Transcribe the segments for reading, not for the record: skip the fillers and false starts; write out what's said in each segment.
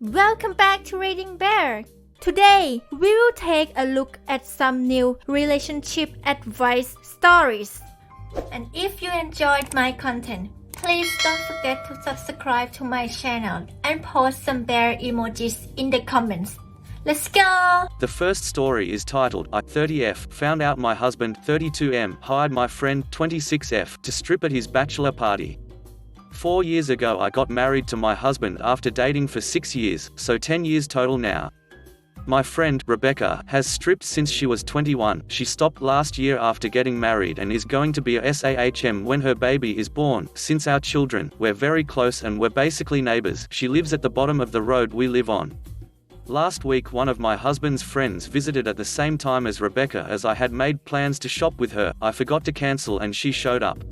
Welcome back to Reading Bear. Today, we will take a look at some new relationship advice stories. And if you enjoyed my content, please don't forget to subscribe to my channel and post some bear emojis in the comments. Let's go! The first story is titled, I, 30F, found out my husband, 32M, hired my friend, 26F, to strip at his bachelor party. 4 years ago I got married to my husband after dating for 6 years, so 10 years total now. My friend, Rebecca, has stripped since she was 21. She stopped last year after getting married and is going to be a SAHM when her baby is born. Since our children, we're very close and we're basically neighbors. She lives at the bottom of the road we live on. Last week one of my husband's friends visited at the same time as Rebecca. As I had made plans to shop with her, I forgot to cancel and she showed up.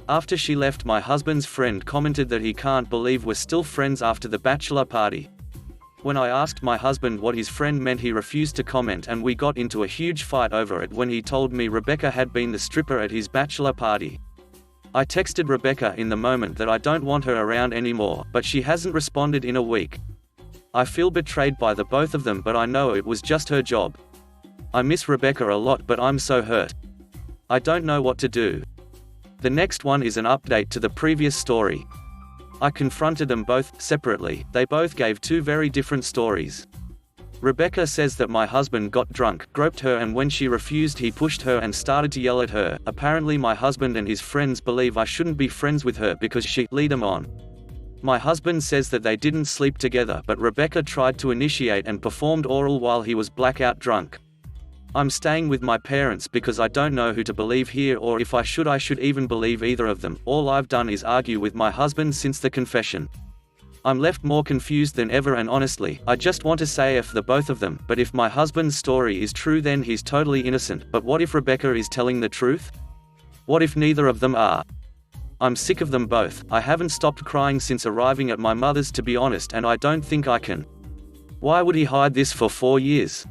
After she left, my husband's friend commented that he can't believe we're still friends after the bachelor party. When I asked my husband what his friend meant, he refused to comment and we got into a huge fight over it when he told me Rebecca had been the stripper at his bachelor party. I texted Rebecca in the moment that I don't want her around anymore, but she hasn't responded in a week. I feel betrayed by the both of them, but I know it was just her job. I miss Rebecca a lot, but I'm so hurt. I don't know what to do. The next one is an update to the previous story. I confronted them both, separately. They both gave two very different stories. Rebecca says that my husband got drunk, groped her, and when she refused he pushed her and started to yell at her. Apparently my husband and his friends believe I shouldn't be friends with her because she lead them on. My husband says that they didn't sleep together, but Rebecca tried to initiate and performed oral while he was blackout drunk. I'm staying with my parents because I don't know who to believe here, or if I should even believe either of them. All I've done is argue with my husband since the confession. I'm left more confused than ever, and honestly, I just want to say F the both of them. But if my husband's story is true, then he's totally innocent. But what if Rebecca is telling the truth? What if neither of them are? I'm sick of them both. I haven't stopped crying since arriving at my mother's, to be honest, and I don't think I can. Why would he hide this for 4 years?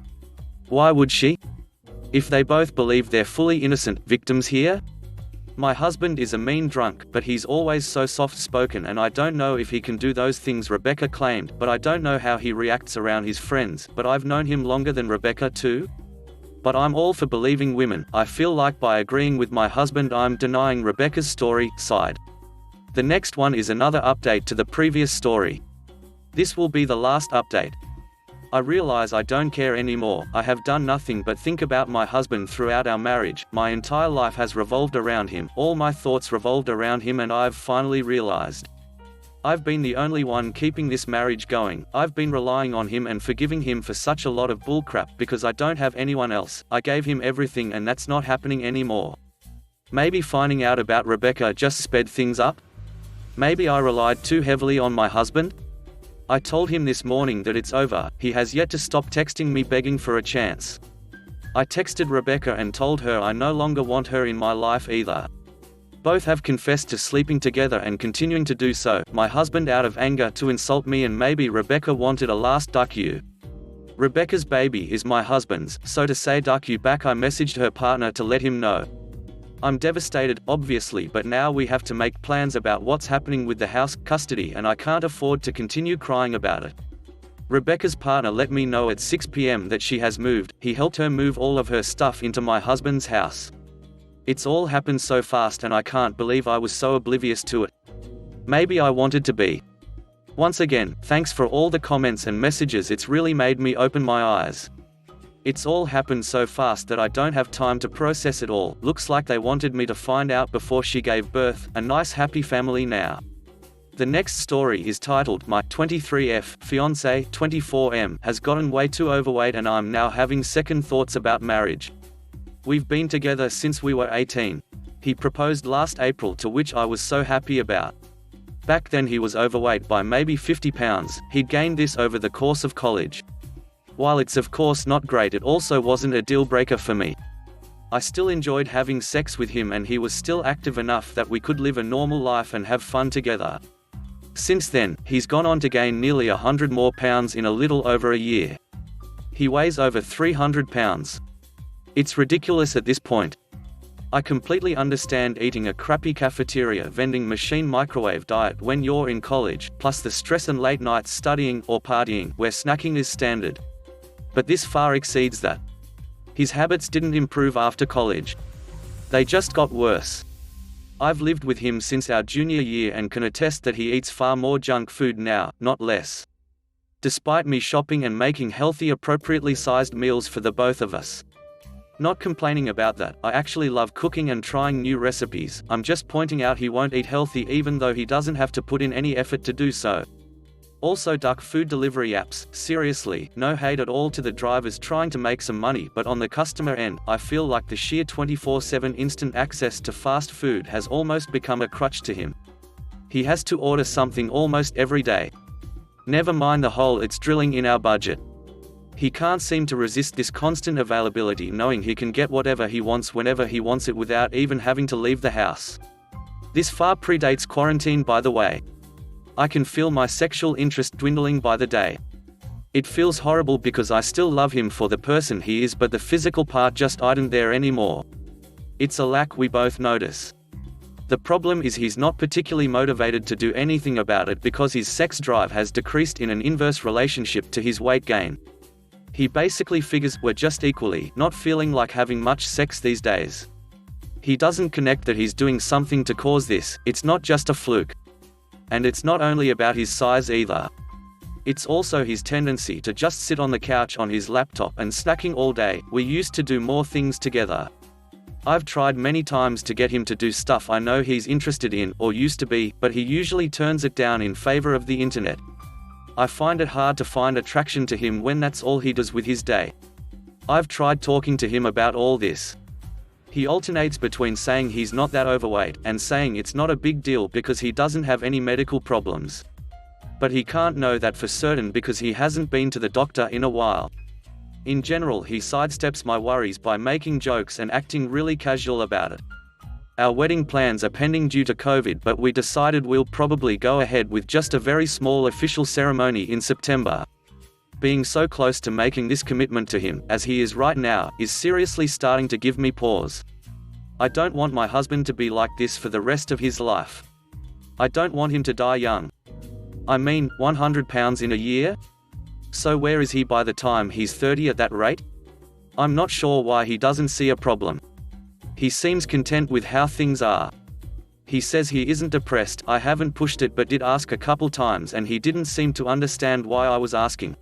Why would she? If they both believe they're fully innocent victims here? My husband is a mean drunk, but he's always so soft-spoken, and I don't know if he can do those things Rebecca claimed, but I don't know how he reacts around his friends. But I've known him longer than Rebecca too. But I'm all for believing women. I feel like by agreeing with my husband I'm denying Rebecca's story side. The next one is another update to the previous story. This will be the last update. I realize I don't care anymore. I have done nothing but think about my husband throughout our marriage. My entire life has revolved around him. All my thoughts revolved around him, and I've finally realized I've been the only one keeping this marriage going. I've been relying on him and forgiving him for such a lot of bullcrap because I don't have anyone else. I gave him everything and that's not happening anymore. Maybe finding out about Rebecca just sped things up? Maybe I relied too heavily on my husband? I told him this morning that it's over. He has yet to stop texting me begging for a chance. I texted Rebecca and told her I no longer want her in my life either. Both have confessed to sleeping together and continuing to do so. My husband out of anger to insult me, and maybe Rebecca wanted a last duck you. Rebecca's baby is my husband's, so to say duck you back I messaged her partner to let him know. I'm devastated, obviously, but now we have to make plans about what's happening with the house custody, and I can't afford to continue crying about it. Rebecca's partner let me know at 6 p.m. that she has moved. He helped her move all of her stuff into my husband's house. It's all happened so fast and I can't believe I was so oblivious to it. Maybe I wanted to be. Once again, thanks for all the comments and messages. It's really made me open my eyes. It's all happened so fast that I don't have time to process it all. Looks like they wanted me to find out before she gave birth. A nice happy family now. The next story is titled, My 23F fiancé 24M has gotten way too overweight and I'm now having second thoughts about marriage. We've been together since we were 18. He proposed last April, to which I was so happy about. Back then he was overweight by maybe 50 pounds. He'd gained this over the course of college. While it's of course not great, it also wasn't a deal breaker for me. I still enjoyed having sex with him and he was still active enough that we could live a normal life and have fun together. Since then, he's gone on to gain nearly 100 more pounds in a little over a year. He weighs over 300 pounds. It's ridiculous at this point. I completely understand eating a crappy cafeteria vending machine microwave diet when you're in college, plus the stress and late nights studying or partying where snacking is standard. But this far exceeds that. His habits didn't improve after college. They just got worse. I've lived with him since our junior year and can attest that he eats far more junk food now, not less. Despite me shopping and making healthy, appropriately sized meals for the both of us. Not complaining about that, I actually love cooking and trying new recipes. I'm just pointing out he won't eat healthy even though he doesn't have to put in any effort to do so. Also duck food delivery apps. Seriously, no hate at all to the drivers trying to make some money, but on the customer end, I feel like the sheer 24/7 instant access to fast food has almost become a crutch to him. He has to order something almost every day. Never mind the hole it's drilling in our budget. He can't seem to resist this constant availability, knowing he can get whatever he wants whenever he wants it without even having to leave the house. This far predates quarantine, by the way. I can feel my sexual interest dwindling by the day. It feels horrible because I still love him for the person he is, but the physical part just isn't there anymore. It's a lack we both notice. The problem is he's not particularly motivated to do anything about it because his sex drive has decreased in an inverse relationship to his weight gain. He basically figures we're just equally not feeling like having much sex these days. He doesn't connect that he's doing something to cause this. It's not just a fluke. And it's not only about his size either. It's also his tendency to just sit on the couch on his laptop and snacking all day. We used to do more things together. I've tried many times to get him to do stuff I know he's interested in, or used to be, but he usually turns it down in favor of the internet. I find it hard to find attraction to him when that's all he does with his day. I've tried talking to him about all this. He alternates between saying he's not that overweight, and saying it's not a big deal because he doesn't have any medical problems. But he can't know that for certain because he hasn't been to the doctor in a while. In general, he sidesteps my worries by making jokes and acting really casual about it. Our wedding plans are pending due to COVID, but we decided we'll probably go ahead with just a very small official ceremony in September. Being so close to making this commitment to him, as he is right now, is seriously starting to give me pause. I don't want my husband to be like this for the rest of his life. I don't want him to die young. I mean, 100 pounds in a year? So where is he by the time he's 30 at that rate? I'm not sure why he doesn't see a problem. He seems content with how things are. He says he isn't depressed. I haven't pushed it but did ask a couple times and he didn't seem to understand why I was asking.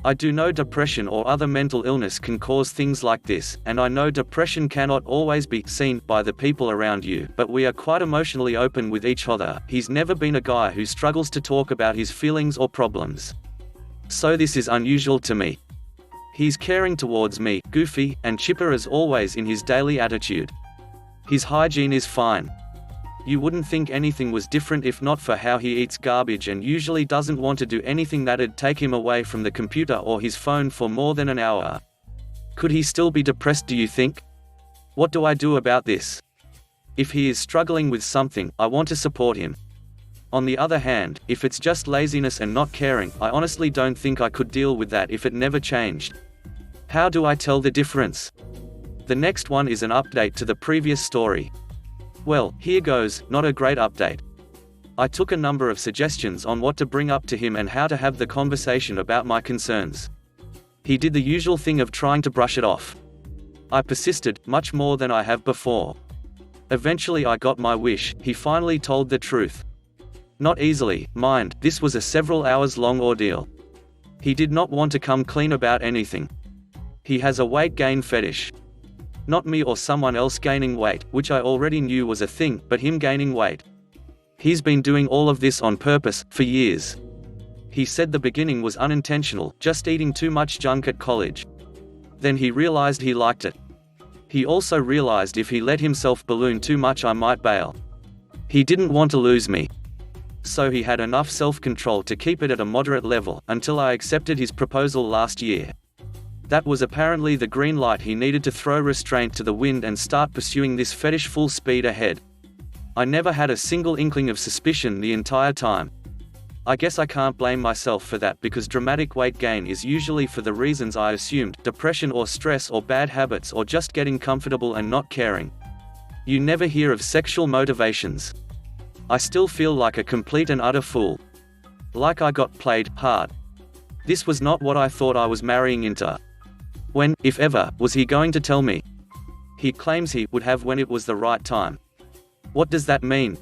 I do know depression or other mental illness can cause things like this, and I know depression cannot always be seen by the people around you, but we are quite emotionally open with each other. He's never been a guy who struggles to talk about his feelings or problems. So this is unusual to me. He's caring towards me, goofy, and chipper as always in his daily attitude. His hygiene is fine. You wouldn't think anything was different if not for how he eats garbage and usually doesn't want to do anything that'd take him away from the computer or his phone for more than an hour. Could he still be depressed, do you think? What do I do about this? If he is struggling with something, I want to support him. On the other hand, if it's just laziness and not caring, I honestly don't think I could deal with that if it never changed. How do I tell the difference? The next one is an update to the previous story. Well, here goes, not a great update. I took a number of suggestions on what to bring up to him and how to have the conversation about my concerns. He did the usual thing of trying to brush it off. I persisted, much more than I have before. Eventually I got my wish. He finally told the truth. Not easily, mind, this was a several hours long ordeal. He did not want to come clean about anything. He has a weight gain fetish. Not me or someone else gaining weight, which I already knew was a thing, but him gaining weight. He's been doing all of this on purpose, for years. He said the beginning was unintentional, just eating too much junk at college. Then he realized he liked it. He also realized if he let himself balloon too much I might bail. He didn't want to lose me. So he had enough self-control to keep it at a moderate level, until I accepted his proposal last year. That was apparently the green light he needed to throw restraint to the wind and start pursuing this fetish full speed ahead. I never had a single inkling of suspicion the entire time. I guess I can't blame myself for that because dramatic weight gain is usually for the reasons I assumed, depression or stress or bad habits or just getting comfortable and not caring. You never hear of sexual motivations. I still feel like a complete and utter fool. Like I got played hard. This was not what I thought I was marrying into. When, if ever, was he going to tell me? He claims he would have when it was the right time. What does that mean?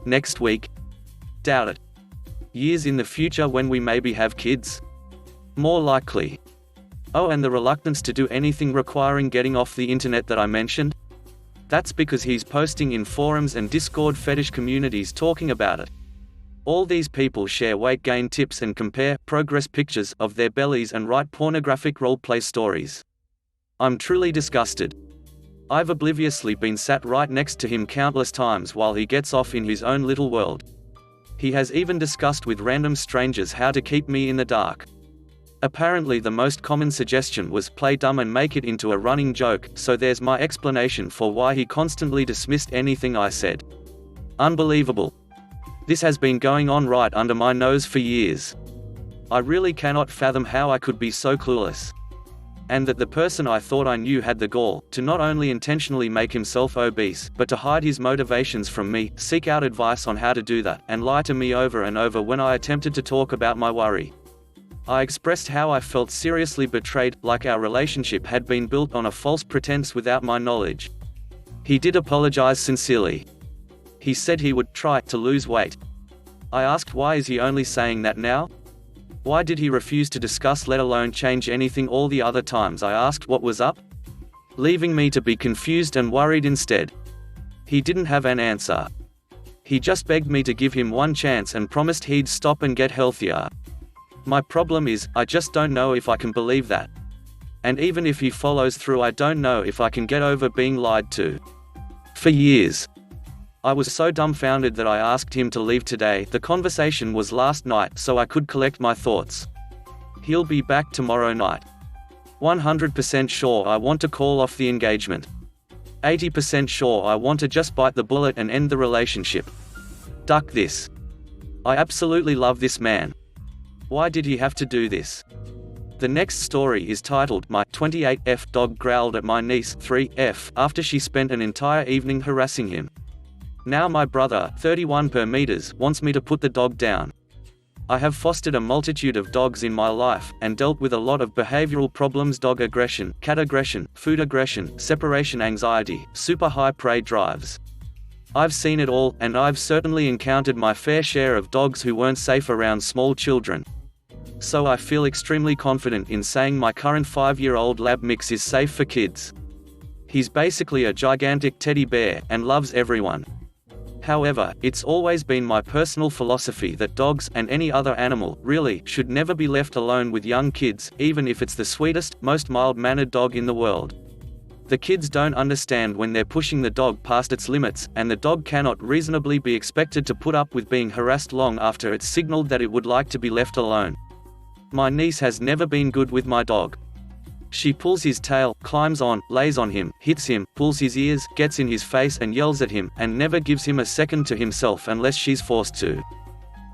Next week? Doubt it. Years in the future when we maybe have kids? More likely. Oh, and the reluctance to do anything requiring getting off the internet that I mentioned? That's because he's posting in forums and Discord fetish communities talking about it. All these people share weight gain tips and compare progress pictures of their bellies and write pornographic roleplay stories. I'm truly disgusted. I've obliviously been sat right next to him countless times while he gets off in his own little world. He has even discussed with random strangers how to keep me in the dark. Apparently the most common suggestion was play dumb and make it into a running joke, so there's my explanation for why he constantly dismissed anything I said. Unbelievable. This has been going on right under my nose for years. I really cannot fathom how I could be so clueless. And that the person I thought I knew had the gall to not only intentionally make himself obese, but to hide his motivations from me, seek out advice on how to do that, and lie to me over and over when I attempted to talk about my worry. I expressed how I felt seriously betrayed, like our relationship had been built on a false pretense without my knowledge. He did apologize sincerely. He said he would try to lose weight. I asked, why is he only saying that now? Why did he refuse to discuss, let alone change anything, all the other times I asked what was up? Leaving me to be confused and worried instead. He didn't have an answer. He just begged me to give him one chance and promised he'd stop and get healthier. My problem is, I just don't know if I can believe that. And even if he follows through, I don't know if I can get over being lied to. For years. I was so dumbfounded that I asked him to leave today. The conversation was last night, so I could collect my thoughts. He'll be back tomorrow night. 100% sure I want to call off the engagement. 80% sure I want to just bite the bullet and end the relationship. Duck this. I absolutely love this man. Why did he have to do this? The next story is titled, My 28F dog growled at my niece 3F after she spent an entire evening harassing him. Now my brother, 31 per meters, wants me to put the dog down. I have fostered a multitude of dogs in my life, and dealt with a lot of behavioral problems: dog aggression, cat aggression, food aggression, separation anxiety, super high prey drives. I've seen it all, and I've certainly encountered my fair share of dogs who weren't safe around small children. So I feel extremely confident in saying my current 5-year-old lab mix is safe for kids. He's basically a gigantic teddy bear, and loves everyone. However, it's always been my personal philosophy that dogs, and any other animal, really, should never be left alone with young kids, even if it's the sweetest, most mild-mannered dog in the world. The kids don't understand when they're pushing the dog past its limits, and the dog cannot reasonably be expected to put up with being harassed long after it's signaled that it would like to be left alone. My niece has never been good with my dog. She pulls his tail, climbs on, lays on him, hits him, pulls his ears, gets in his face and yells at him, and never gives him a second to himself unless she's forced to.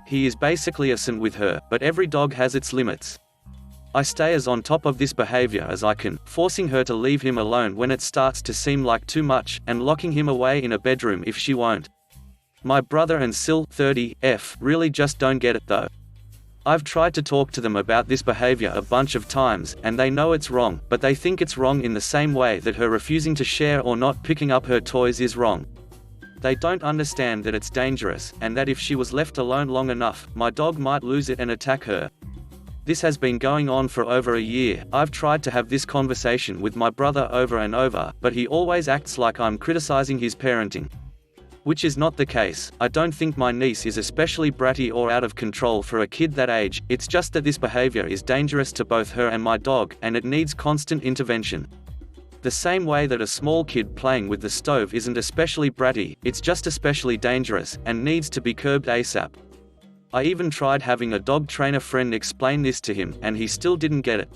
He is basically a saint with her, but every dog has its limits. I stay as on top of this behavior as I can, forcing her to leave him alone when it starts to seem like too much, and locking him away in a bedroom if she won't. My brother and Sil, 30F, really just don't get it though. I've tried to talk to them about this behavior a bunch of times, and they know it's wrong, but they think it's wrong in the same way that her refusing to share or not picking up her toys is wrong. They don't understand that it's dangerous, and that if she was left alone long enough, my dog might lose it and attack her. This has been going on for over a year. I've tried to have this conversation with my brother over and over, but he always acts like I'm criticizing his parenting. Which is not the case. I don't think my niece is especially bratty or out of control for a kid that age, it's just that this behavior is dangerous to both her and my dog, and it needs constant intervention. The same way that a small kid playing with the stove isn't especially bratty, it's just especially dangerous, and needs to be curbed ASAP. I even tried having a dog trainer friend explain this to him, and he still didn't get it.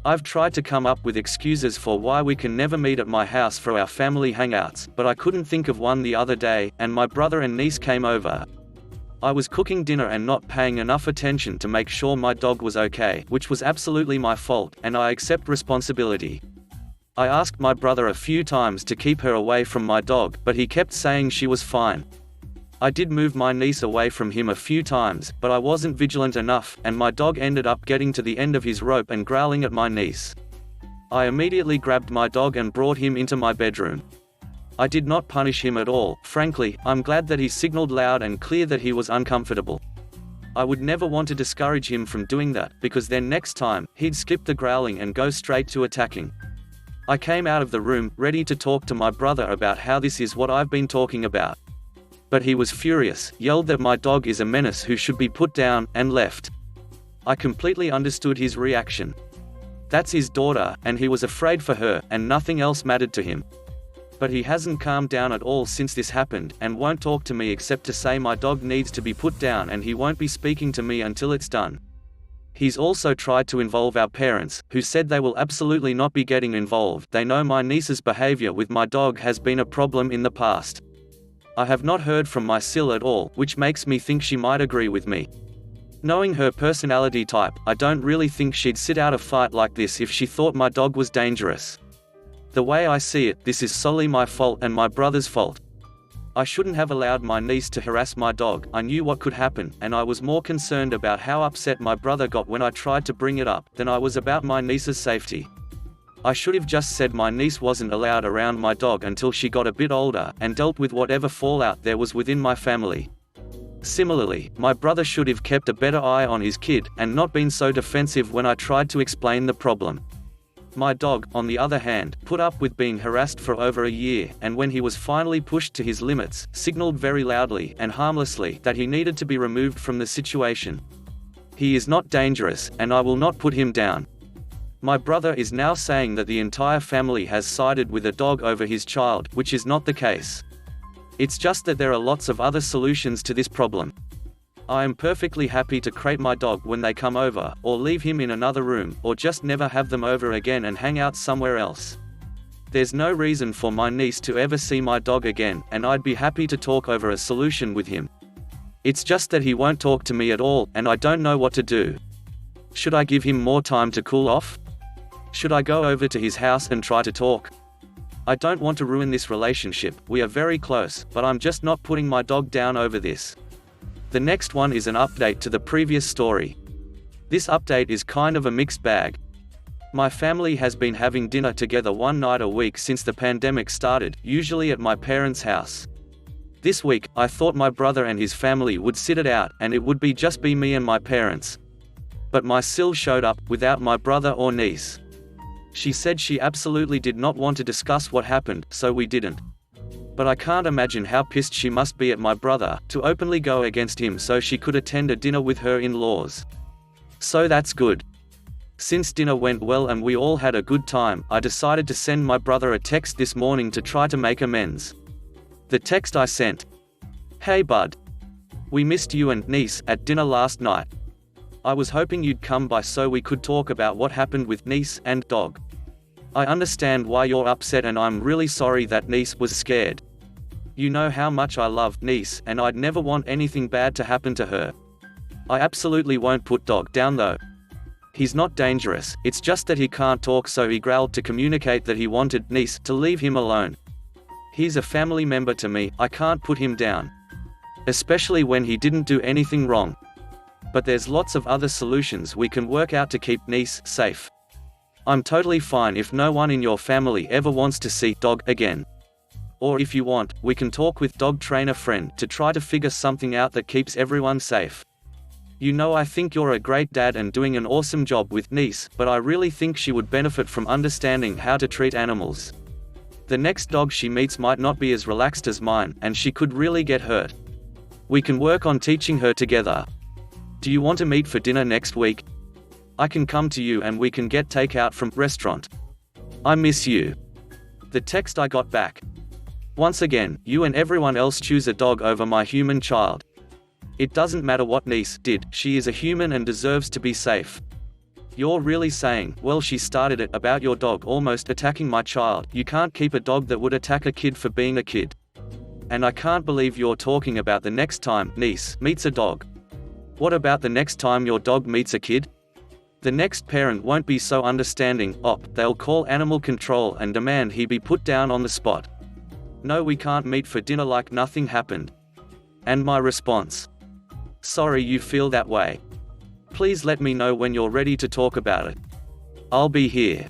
I've tried to come up with excuses for why we can never meet at my house for our family hangouts, but I couldn't think of one the other day, and my brother and niece came over. I was cooking dinner and not paying enough attention to make sure my dog was okay, which was absolutely my fault, and I accept responsibility. I asked my brother a few times to keep her away from my dog, but he kept saying she was fine. I did move my niece away from him a few times, but I wasn't vigilant enough, and my dog ended up getting to the end of his rope and growling at my niece. I immediately grabbed my dog and brought him into my bedroom. I did not punish him at all. Frankly, I'm glad that he signaled loud and clear that he was uncomfortable. I would never want to discourage him from doing that, because then next time, he'd skip the growling and go straight to attacking. I came out of the room, ready to talk to my brother about how this is what I've been talking about. But he was furious, yelled that my dog is a menace who should be put down, and left. I completely understood his reaction. That's his daughter, and he was afraid for her, and nothing else mattered to him. But he hasn't calmed down at all since this happened, and won't talk to me except to say my dog needs to be put down, and he won't be speaking to me until it's done. He's also tried to involve our parents, who said they will absolutely not be getting involved. They know my niece's behavior with my dog has been a problem in the past. I have not heard from my Sil at all, which makes me think she might agree with me. Knowing her personality type, I don't really think she'd sit out a fight like this if she thought my dog was dangerous. The way I see it, this is solely my fault and my brother's fault. I shouldn't have allowed my niece to harass my dog. I knew what could happen, and I was more concerned about how upset my brother got when I tried to bring it up, than I was about my niece's safety. I should have just said my niece wasn't allowed around my dog until she got a bit older, and dealt with whatever fallout there was within my family. Similarly, my brother should have kept a better eye on his kid, and not been so defensive when I tried to explain the problem. My dog, on the other hand, put up with being harassed for over a year, and when he was finally pushed to his limits, signaled very loudly and harmlessly that he needed to be removed from the situation. He is not dangerous, and I will not put him down. My brother is now saying that the entire family has sided with a dog over his child, which is not the case. It's just that there are lots of other solutions to this problem. I am perfectly happy to crate my dog when they come over, or leave him in another room, or just never have them over again and hang out somewhere else. There's no reason for my niece to ever see my dog again, and I'd be happy to talk over a solution with him. It's just that he won't talk to me at all, and I don't know what to do. Should I give him more time to cool off? Should I go over to his house and try to talk? I don't want to ruin this relationship. We are very close, but I'm just not putting my dog down over this. The next one is an update to the previous story. This update is kind of a mixed bag. My family has been having dinner together one night a week since the pandemic started, usually at my parents' house. This week, I thought my brother and his family would sit it out, and it would just be me and my parents. But my Sil showed up, without my brother or niece. She said she absolutely did not want to discuss what happened, so we didn't. But I can't imagine how pissed she must be at my brother, to openly go against him so she could attend a dinner with her in-laws. So that's good. Since dinner went well and we all had a good time, I decided to send my brother a text this morning to try to make amends. The text I sent: "Hey bud. We missed you and niece at dinner last night. I was hoping you'd come by so we could talk about what happened with niece and dog. I understand why you're upset and I'm really sorry that niece was scared. You know how much I love niece, and I'd never want anything bad to happen to her. I absolutely won't put dog down though. He's not dangerous, it's just that he can't talk, so he growled to communicate that he wanted niece to leave him alone. He's a family member to me, I can't put him down. Especially when he didn't do anything wrong. But there's lots of other solutions we can work out to keep niece safe. I'm totally fine if no one in your family ever wants to see dog again. Or if you want, we can talk with dog trainer friend to try to figure something out that keeps everyone safe. You know, I think you're a great dad and doing an awesome job with niece, but I really think she would benefit from understanding how to treat animals. The next dog she meets might not be as relaxed as mine, and she could really get hurt. We can work on teaching her together. Do you want to meet for dinner next week? I can come to you and we can get takeout from restaurant. I miss you." The text I got back: "Once again, you and everyone else choose a dog over my human child. It doesn't matter what niece did, she is a human and deserves to be safe. You're really saying, well, she started it about your dog almost attacking my child. You can't keep a dog that would attack a kid for being a kid. And I can't believe you're talking about the next time niece meets a dog. What about the next time your dog meets a kid? The next parent won't be so understanding, they'll call animal control and demand he be put down on the spot. No, we can't meet for dinner like nothing happened. And my response? Sorry you feel that way. Please let me know when you're ready to talk about it. I'll be here.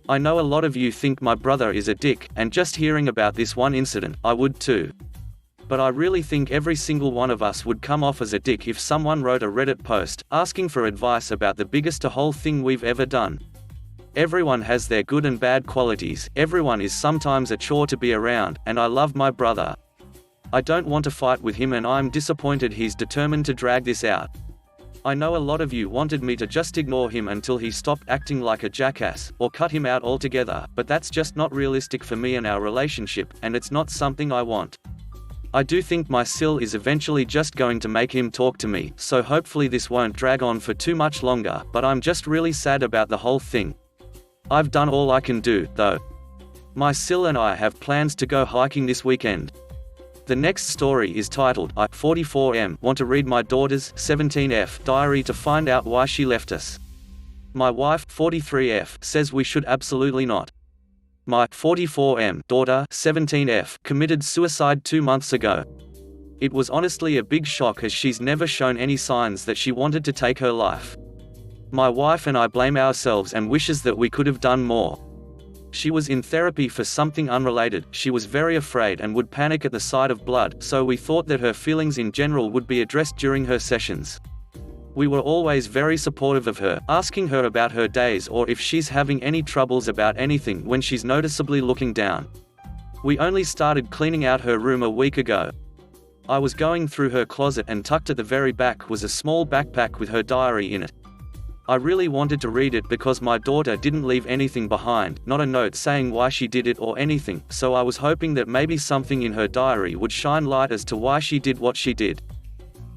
I know a lot of you think my brother is a dick, and just hearing about this one incident, I would too. But I really think every single one of us would come off as a dick if someone wrote a Reddit post, asking for advice about the biggest whole thing we've ever done. Everyone has their good and bad qualities, everyone is sometimes a chore to be around, and I love my brother. I don't want to fight with him and I'm disappointed he's determined to drag this out. I know a lot of you wanted me to just ignore him until he stopped acting like a jackass, or cut him out altogether, but that's just not realistic for me and our relationship, and it's not something I want. I do think my Sil is eventually just going to make him talk to me, so hopefully this won't drag on for too much longer, but I'm just really sad about the whole thing. I've done all I can do, though. My Sil and I have plans to go hiking this weekend. The next story is titled, I, 44M, want to read my daughter's, 17F, diary to find out why she left us. My wife, 43F, says we should absolutely not. My 44M daughter, 17F, committed suicide 2 months ago. It was honestly a big shock as she's never shown any signs that she wanted to take her life. My wife and I blame ourselves and wishes that we could have done more. She was in therapy for something unrelated, she was very afraid and would panic at the sight of blood, so we thought that her feelings in general would be addressed during her sessions. We were always very supportive of her, asking her about her days or if she's having any troubles about anything when she's noticeably looking down. We only started cleaning out her room a week ago. I was going through her closet and tucked at the very back was a small backpack with her diary in it. I really wanted to read it because my daughter didn't leave anything behind, not a note saying why she did it or anything, so I was hoping that maybe something in her diary would shine light as to why she did what she did.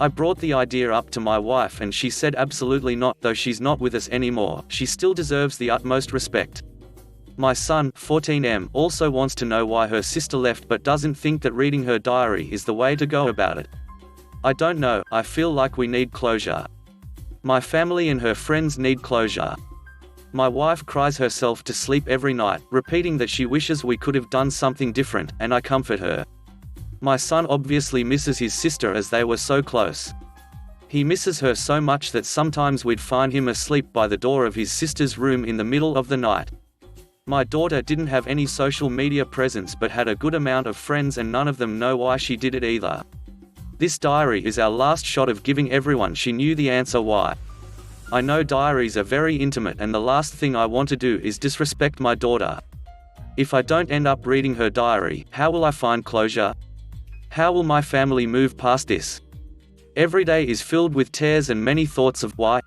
I brought the idea up to my wife and she said absolutely not, though she's not with us anymore, she still deserves the utmost respect. My son, 14M, also wants to know why her sister left but doesn't think that reading her diary is the way to go about it. I don't know, I feel like we need closure. My family and her friends need closure. My wife cries herself to sleep every night, repeating that she wishes we could have done something different, and I comfort her. My son obviously misses his sister as they were so close. He misses her so much that sometimes we'd find him asleep by the door of his sister's room in the middle of the night. My daughter didn't have any social media presence but had a good amount of friends and none of them know why she did it either. This diary is our last shot of giving everyone she knew the answer why. I know diaries are very intimate and the last thing I want to do is disrespect my daughter. If I don't end up reading her diary, how will I find closure? How will my family move past this? Every day is filled with tears and many thoughts of why.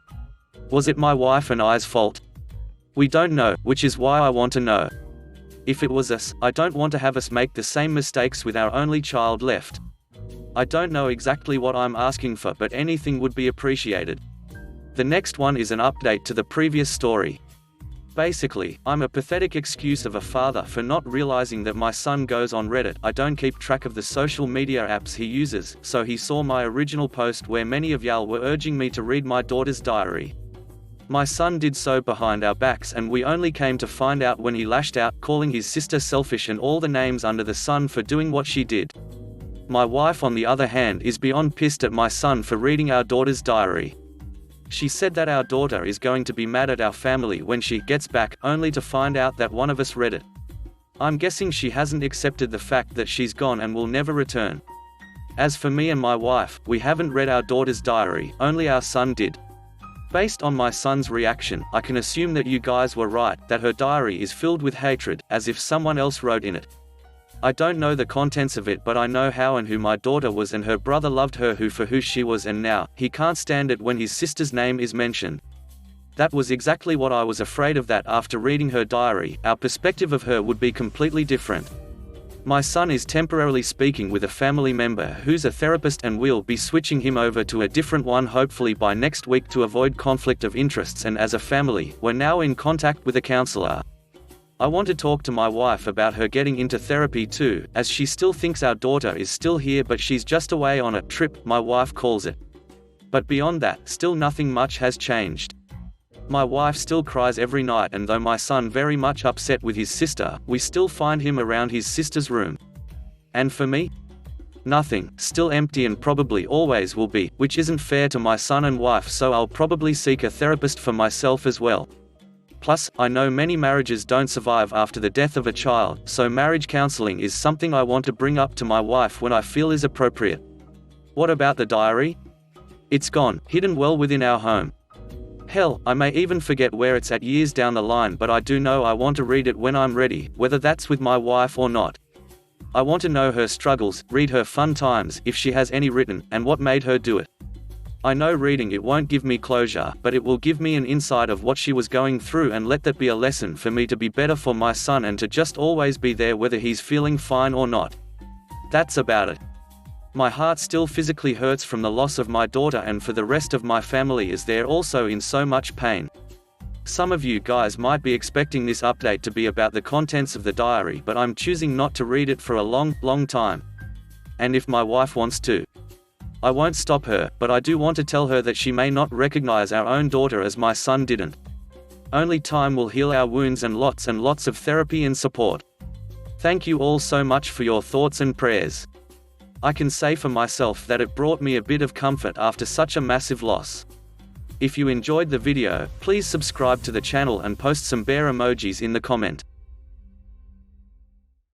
Was it my wife and I's fault? We don't know, which is why I want to know. If it was us, I don't want to have us make the same mistakes with our only child left. I don't know exactly what I'm asking for, but anything would be appreciated. The next one is an update to the previous story. Basically, I'm a pathetic excuse of a father for not realizing that my son goes on Reddit. I don't keep track of the social media apps he uses, so he saw my original post where many of y'all were urging me to read my daughter's diary. My son did so behind our backs and we only came to find out when he lashed out, calling his sister selfish and all the names under the sun for doing what she did. My wife on the other hand is beyond pissed at my son for reading our daughter's diary. She said that our daughter is going to be mad at our family when she gets back, only to find out that one of us read it. I'm guessing she hasn't accepted the fact that she's gone and will never return. As for me and my wife, we haven't read our daughter's diary, only our son did. Based on my son's reaction, I can assume that you guys were right, that her diary is filled with hatred, as if someone else wrote in it. I don't know the contents of it, but I know how and who my daughter was, and her brother loved her for who she was, and now, he can't stand it when his sister's name is mentioned. That was exactly what I was afraid of, that after reading her diary, our perspective of her would be completely different. My son is temporarily speaking with a family member who's a therapist and we'll be switching him over to a different one hopefully by next week to avoid conflict of interests, and as a family, we're now in contact with a counselor. I want to talk to my wife about her getting into therapy too, as she still thinks our daughter is still here but she's just away on a trip, my wife calls it. But beyond that, still nothing much has changed. My wife still cries every night, and though my son very much upset with his sister, we still find him around his sister's room. And for me? Nothing, still empty and probably always will be, which isn't fair to my son and wife, so I'll probably seek a therapist for myself as well. Plus, I know many marriages don't survive after the death of a child, so marriage counseling is something I want to bring up to my wife when I feel is appropriate. What about the diary? It's gone, hidden well within our home. Hell, I may even forget where it's at years down the line, but I do know I want to read it when I'm ready, whether that's with my wife or not. I want to know her struggles, read her fun times, if she has any written, and what made her do it. I know reading it won't give me closure, but it will give me an insight of what she was going through, and let that be a lesson for me to be better for my son and to just always be there whether he's feeling fine or not. That's about it. My heart still physically hurts from the loss of my daughter, and for the rest of my family is there also in so much pain. Some of you guys might be expecting this update to be about the contents of the diary, but I'm choosing not to read it for a long time. And if my wife wants to, I won't stop her, but I do want to tell her that she may not recognize our own daughter as my son didn't. Only time will heal our wounds, and lots of therapy and support. Thank you all so much for your thoughts and prayers. I can say for myself that it brought me a bit of comfort after such a massive loss. If you enjoyed the video, please subscribe to the channel and post some bear emojis in the comment.